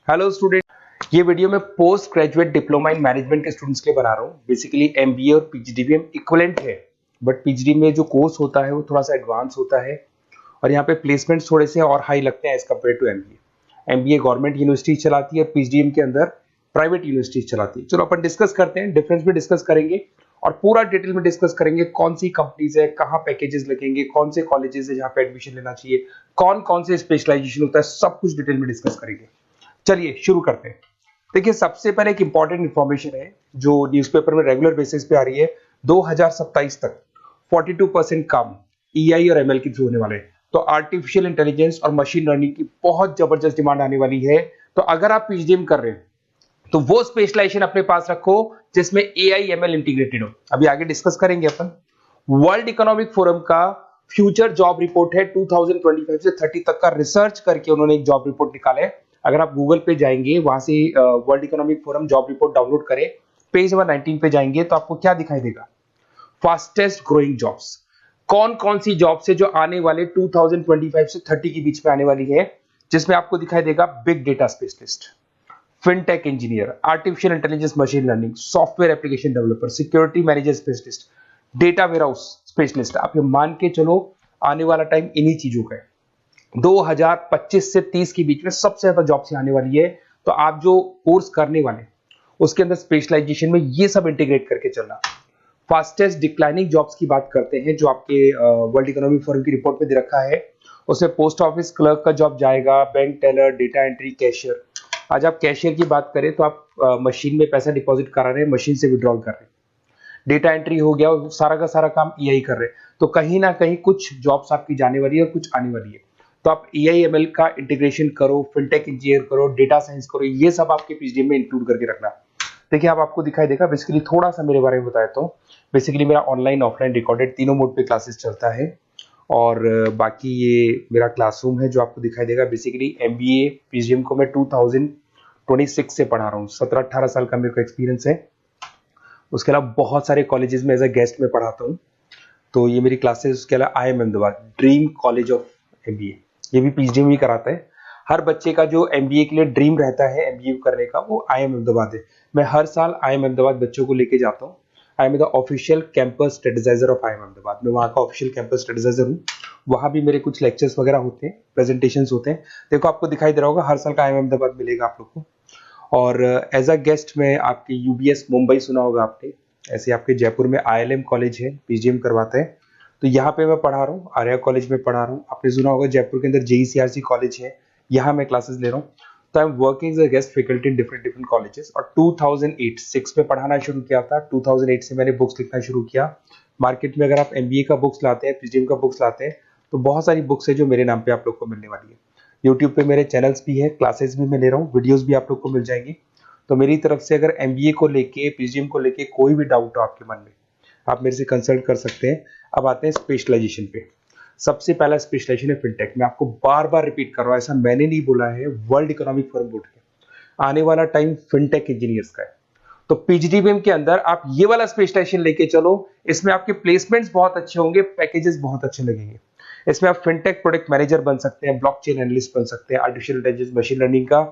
Hello student, ये video मैं post graduate diploma in management के स्टूडेंट्स के लिए बना रहा हूँ। बेसिकली एमबीए और पीजीडीबीएम इक्विवेलेंट है, बट पीजीडी में जो कोर्स होता है वो थोड़ा सा एडवांस होता है और यहाँ पे प्लेसमेंट्स थोड़े से और हाई लगते हैं as compare to MBA. MBA government university चलाती है और पीजीडीएम के अंदर प्राइवेट यूनिवर्सिटी चलाती है। चलो अपन डिस्कस करते हैं, डिफरेंस भी डिस्कस करेंगे और पूरा डिटेल में डिस्कस करेंगे कौन सी कंपनीज है, कहाँ पैकेजेस लगेंगे, कौन से कॉलेजेस है जहाँ पे एडमिशन लेना चाहिए, कौन कौन से स्पेशलाइजेशन होता है, सब कुछ डिटेल में डिस्कस करेंगे। चलिए शुरू करते हैं। देखिए, सबसे पहले एक इंपॉर्टेंट इंफॉर्मेशन है जो न्यूज़पेपर में रेगुलर बेसिस पे आ रही है। 2027 तक 42% काम ईआई और एमएल के थ्रू होने वाले हैं। तो आर्टिफिशियल इंटेलिजेंस और मशीन लर्निंग की बहुत जबरदस्त डिमांड आने वाली है। तो अगर आप पीजीडीएम कर रहे हैं तो वो स्पेशलाइजेशन अपने पास रखो जिसमें एआई एमएल इंटीग्रेटेड हो। अभी आगे डिस्कस करेंगे अपन। वर्ल्ड इकोनॉमिक फोरम का फ्यूचर जॉब रिपोर्ट है 2025 से 30 तक का रिसर्च करके उन्होंने एक जॉब रिपोर्ट निकाला है। अगर आप गूगल पे जाएंगे, वहां से world economic forum job report download करें, पेज नंबर 19 पे जाएंगे तो आपको क्या दिखाई देगा? फास्टेस्ट ग्रोइंग जॉब्स, कौन कौन सी जॉब्स है जो आने वाले 2025 से 30 के बीच में आने वाली है, जिसमें आपको दिखाई देगा big data specialist, fintech engineer, artificial intelligence machine learning, software application developer, security manager specialist, data warehouse specialist. आप ये मान के चलो आने वाला टाइम इन्हीं चीजों का है। 2025 से 30 के बीच में सबसे ज्यादा जॉब्स आने वाली है। तो आप जो कोर्स करने वाले उसके अंदर स्पेशलाइजेशन में ये सब इंटीग्रेट करके चलना। फास्टेस्ट डिक्लाइनिंग जॉब्स की बात करते हैं जो आपके वर्ल्ड इकोनॉमिक फोरम की रिपोर्ट में दे रखा है। उसमें पोस्ट ऑफिस क्लर्क का जॉब जाएगा, bank teller, data entry, cashier. आज आप कैशियर की बात करें तो आप मशीन में पैसा डिपॉजिट करा रहे हैं, मशीन से विड्रॉल कर रहे हैं। डेटा एंट्री हो गया और सारा का सारा काम ईआई कर रहे हैं। तो कहीं ना कहीं कुछ जॉब्स आपकी जाने वाली है और कुछ आने वाली है। तो आप एआई एमएल का इंटीग्रेशन करो, फिनटेक इंजीनियर करो, डेटा साइंस करो, ये सब आपके पीजीडीएम में इंक्लूड करके रखना। देखिए, अब आपको दिखाई देगा। बेसिकली थोड़ा सा मेरे बारे में बताया तो बेसिकली मेरा ऑनलाइन ऑफलाइन रिकॉर्डेड तीनों मोड पे क्लासेस चलता है और बाकी ये मेरा क्लासरूम है जो आपको दिखाई देगा। बेसिकली एमबीए पीजीडीएम को मैं 2026 से पढ़ा रहा हूँ। 17-18 साल का मेरे को एक्सपीरियंस है। उसके अलावा बहुत सारे कॉलेजेस में एज अ गेस्ट में पढ़ाता हूँ। तो ये मेरी क्लासेस, उसके अलावा IIM Ahmedabad dream college of MBA, ये भी पीजीडीएम ही कराता है। हर बच्चे का जो एमबीए के लिए ड्रीम रहता है एमबीए करने का, वो IIM अहमदाबाद है। मैं हर साल IIM अहमदाबाद बच्चों को लेके जाता हूँ। I am the official campus strategizer of IIM Ahmedabad. मैं वहाँ का ऑफिशियल कैंपस स्ट्रेटेजाइजर हूँ। वहाँ भी मेरे कुछ लेक्चर्स वगैरह होते हैं, प्रेजेंटेशंस होते हैं। देखो, आपको दिखाई दे रहा होगा, हर साल का IIM अहमदाबाद मिलेगा आप लोग को। और एज अ गेस्ट में आपके यूबीएस मुंबई सुना होगा आपने, ऐसे आपके जयपुर में ILM कॉलेज है, पीजीडीएम करवाते हैं। तो यहाँ पे मैं पढ़ा रहा हूँ, आर्या कॉलेज में पढ़ा रहा हूँ। आपने सुना होगा जयपुर के अंदर JECRC कॉलेज है, यहाँ मैं क्लासेस ले रहा हूँ। तो I am working as a guest faculty in different different colleges. और 2008-6 में पढ़ाना शुरू किया था। 2008 से मैंने बुक्स लिखना शुरू किया। मार्केट में अगर आप एमबीए का बुक्स लाते हैं, पीजीडीएम का बुक्स लाते हैं, तो बहुत सारी बुक्स है जो मेरे नाम पे आप लोग को मिलने वाली है। यूट्यूब पे मेरे चैनल्स भी है, क्लासेस भी मैं ले रहा हूँ, वीडियोज भी आप लोग को मिल जाएंगी। तो मेरी तरफ से अगर एमबीए को लेके, पीजीडीएम को लेके कोई भी डाउट हो आपके मन में, आप मेरे से कंसल्ट कर सकते हैं। अब आते हैं स्पेशलाइजेशन पे। सबसे पहला स्पेशलाइजेशन है फिनटेक। मैं आपको बार बार रिपीट कर रहा हूँ, ऐसा मैंने नहीं बोला है, वर्ल्ड इकोनॉमिक फोरम बोर्ड के आने वाला टाइम फिनटेक इंजीनियर्स का है। तो पीजीडीबीएम के अंदर आप ये वाला स्पेशलाइजेशन लेके चलो। इसमें आपके प्लेसमेंट्स बहुत अच्छे होंगे, पैकेजेस बहुत अच्छे लगेंगे। इसमें आप फिनटेक प्रोडक्ट मैनेजर बन सकते हैं, ब्लॉकचेन एनालिस्ट बन सकते हैं, आर्टिफिशियल इंटेलिजेंस मशीन लर्निंग का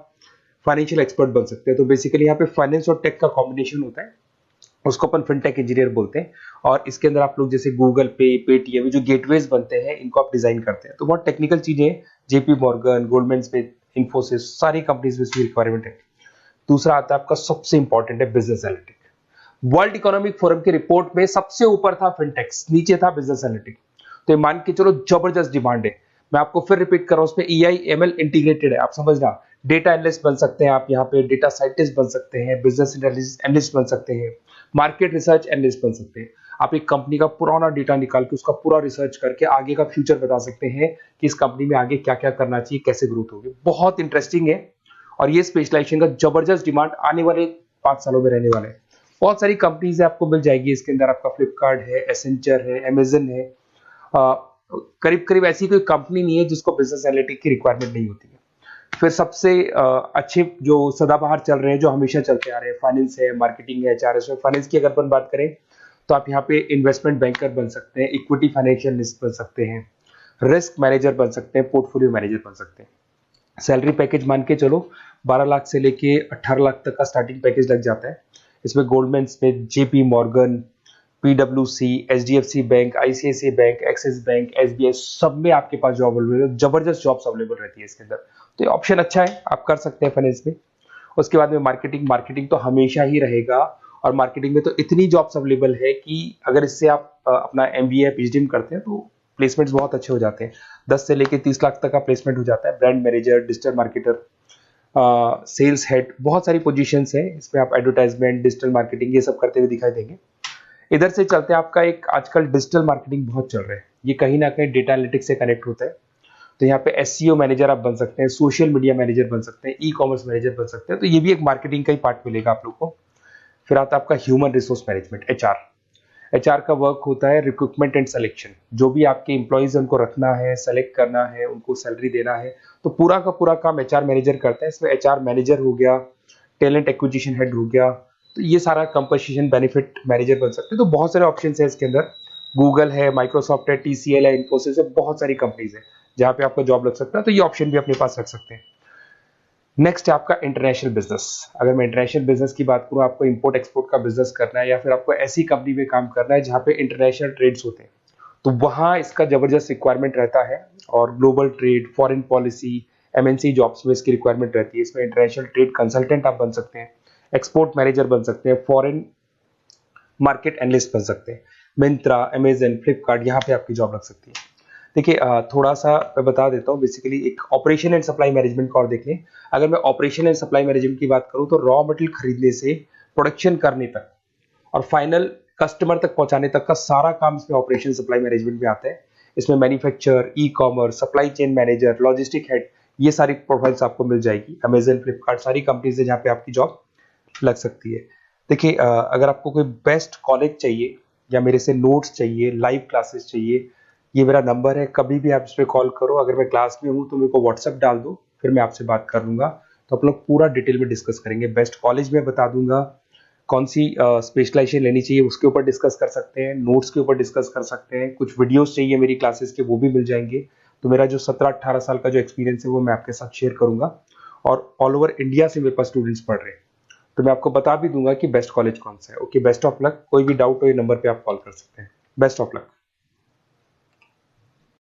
फाइनेंशियल एक्सपर्ट बन सकते हैं। तो बेसिकली यहाँ पे फाइनेंस और टेक का कॉम्बिनेशन होता है, उसको अपन फिनटेक इंजीनियर बोलते हैं। और इसके अंदर आप लोग जैसे गूगल पे, पेटीएम, जो गेटवेज बनते हैं, इनको आप डिजाइन करते हैं। तो बहुत टेक्निकल चीजें हैं। JP Morgan, Goldman Smith, Infosys, सारी कंपनीज में इसकी रिक्वायरमेंट है। दूसरा आता है आपका सबसे इंपॉर्टेंट है business analytic. World economic forum की रिपोर्ट में सबसे ऊपर था फिनटेक्स, नीचे था बिजनेस एनालिटिक। तो ये मान के चलो जबरदस्त डिमांड है। मैं आपको फिर रिपीट कर रहा हूं, उसमें ईआई एमएल इंटीग्रेटेड है, आप समझना। डेटा एनालिस्ट बन सकते हैं आप, यहाँ पे डेटा साइंटिस्ट बन सकते हैं, बिजनेस एनालिस्ट बन सकते हैं, मार्केट रिसर्च एनालिस्ट बन सकते हैं। आप एक कंपनी का पुराना डेटा निकाल के उसका पूरा रिसर्च करके आगे का फ्यूचर बता सकते हैं कि इस कंपनी में आगे क्या क्या करना चाहिए, कैसे ग्रोथ होगी। बहुत इंटरेस्टिंग है और ये स्पेशलाइजेशन का जबरदस्त डिमांड आने वाले 5 सालों में रहने वाले हैं। बहुत सारी कंपनीज आपको मिल जाएगी इसके अंदर। आपका फ्लिपकार्ट है, एसेंचर है, अमेजन है। करीब करीब ऐसी कोई कंपनी नहीं है जिसको बिजनेस एनालिटिक की रिक्वायरमेंट नहीं होती है। फिर सबसे अच्छे जो सदाबहार चल रहे हैं, जो हमेशा चलते आ रहे हैं, फाइनेंस है, मार्केटिंग है, HRS है। फाइनेंस की अगर अपन बात करें तो आप यहाँ पे इन्वेस्टमेंट बैंकर बन सकते हैं, इक्विटी फाइनेंशियल एनालिस्ट बन सकते हैं, रिस्क मैनेजर बन सकते हैं, पोर्टफोलियो मैनेजर बन सकते हैं। सैलरी पैकेज मान के चलो 12 लाख से लेके 18 लाख तक का स्टार्टिंग पैकेज लग जाता है। इसमें गोल्डमैन स्मिथ, जेपी मॉर्गन, पीडब्ल्यूसी, HDFC bank, ICICI bank, Axis bank, SBI, सब में आपके पास जॉब अवेलेबल है। जबरदस्त जॉब्स अवेलेबल रहती है इसके अंदर, तो ये ऑप्शन अच्छा है, आप कर सकते हैं फाइनेंस में। उसके बाद में मार्केटिंग, मार्केटिंग तो हमेशा ही रहेगा, और मार्केटिंग में तो इतनी जॉब्स अवेलेबल है कि अगर इससे आप अपना एमबीए या पीएचडी में करते हैं तो प्लेसमेंट्स बहुत अच्छे हो जाते हैं। 10 से लेके 30 लाख तक का प्लेसमेंट हो जाता है। Brand manager, digital marketer, sales head, बहुत सारी पोजीशंस हैं इसमें। आप एडवर्टाइजमेंट, डिजिटल मार्केटिंग ये सब करते हुए दिखाई देंगे। इधर से चलते हैं, आपका एक आजकल डिजिटल मार्केटिंग बहुत चल रहा है, ये कहीं ना कहीं डेटा एनालिटिक्स से कनेक्ट होता है। तो यहाँ पे एसईओ मैनेजर आप बन सकते हैं, सोशल मीडिया मैनेजर बन सकते हैं, ई कॉमर्स मैनेजर बन सकते हैं, तो ये भी एक मार्केटिंग का ही पार्ट मिलेगा आप लोग को। फिर आता है आपका human resource management, HR. HR का वर्क होता है रिक्रूटमेंट एंड सिलेक्शन। जो भी आपके एम्प्लॉइज है उनको रखना है, सेलेक्ट करना है, उनको सैलरी देना है, तो पूरा का पूरा काम एचआर मैनेजर करता है। इसमें एचआर मैनेजर हो गया, टैलेंट एक्विजिशन हेड हो गया, तो ये सारा कंपनसेशन बेनिफिट मैनेजर बन सकते हैं। तो बहुत सारे ऑप्शन है इसके अंदर। गूगल है, माइक्रोसॉफ्ट है, टीसीएल है, इन्फोसिस है, बहुत सारी कंपनीज है जहाँ पे आपका जॉब लग सकता है, तो ये ऑप्शन भी अपने पास रख सकते हैं। नेक्स्ट है आपका इंटरनेशनल बिजनेस। अगर मैं इंटरनेशनल बिजनेस की बात करूँ, आपको इंपोर्ट एक्सपोर्ट का बिजनेस करना है या फिर आपको ऐसी कंपनी में काम करना है जहाँ पे इंटरनेशनल ट्रेड्स होते हैं, तो वहाँ इसका जबरदस्त रिक्वायरमेंट रहता है। और global trade, foreign policy, MNC jobs में इसकी रिक्वायरमेंट रहती है। इसमें इंटरनेशनल ट्रेड कंसल्टेंट आप बन सकते हैं, एक्सपोर्ट मैनेजर बन सकते हैं, फॉरेन मार्केट एनालिस्ट बन सकते हैं। मिंत्रा, अमेजन, फ्लिपकार्ट, यहाँ पे आपकी जॉब लग सकती है। देखिए थोड़ा सा मैं बता देता हूँ। बेसिकली एक ऑपरेशन एंड सप्लाई मैनेजमेंट का और देख लें। अगर मैं ऑपरेशन एंड सप्लाई मैनेजमेंट की बात करूँ तो रॉ मटेरियल खरीदने से प्रोडक्शन करने तक और फाइनल कस्टमर तक पहुंचाने तक का सारा काम इसमें ऑपरेशन सप्लाई मैनेजमेंट में आता है। इसमें manufacture, e commerce, supply chain manager, logistic head, ये सारी प्रोफाइल्स आपको मिल जाएगी। अमेजन, फ्लिपकार्ट, सारी कंपनीज है जहाँ पे आपकी जॉब लग सकती है। देखिए अगर आपको कोई बेस्ट कॉलेज चाहिए या मेरे से नोट्स चाहिए, लाइव क्लासेस चाहिए, ये मेरा नंबर है, कभी भी आप इस पर कॉल करो। अगर मैं क्लास में हूँ तो मेरे को व्हाट्सएप डाल दो, फिर मैं आपसे बात कर लूंगा। तो आप लोग पूरा डिटेल में डिस्कस करेंगे। बेस्ट कॉलेज में बता दूंगा, कौन सी स्पेशलाइजेशन लेनी चाहिए उसके ऊपर डिस्कस कर सकते हैं, नोट्स के ऊपर डिस्कस कर सकते हैं, कुछ वीडियोस चाहिए मेरी क्लासेस के वो भी मिल जाएंगे। तो मेरा जो 17-18 साल का जो एक्सपीरियंस है वो मैं आपके साथ शेयर करूंगा। और ऑल ओवर इंडिया से मेरे पास स्टूडेंट्स पढ़ रहे हैं, तो मैं आपको बता भी दूंगा कि बेस्ट कॉलेज कौन सा है। Okay, best of luck. कोई भी डाउट हो ये नंबर पे आप कॉल कर सकते हैं। Best of luck.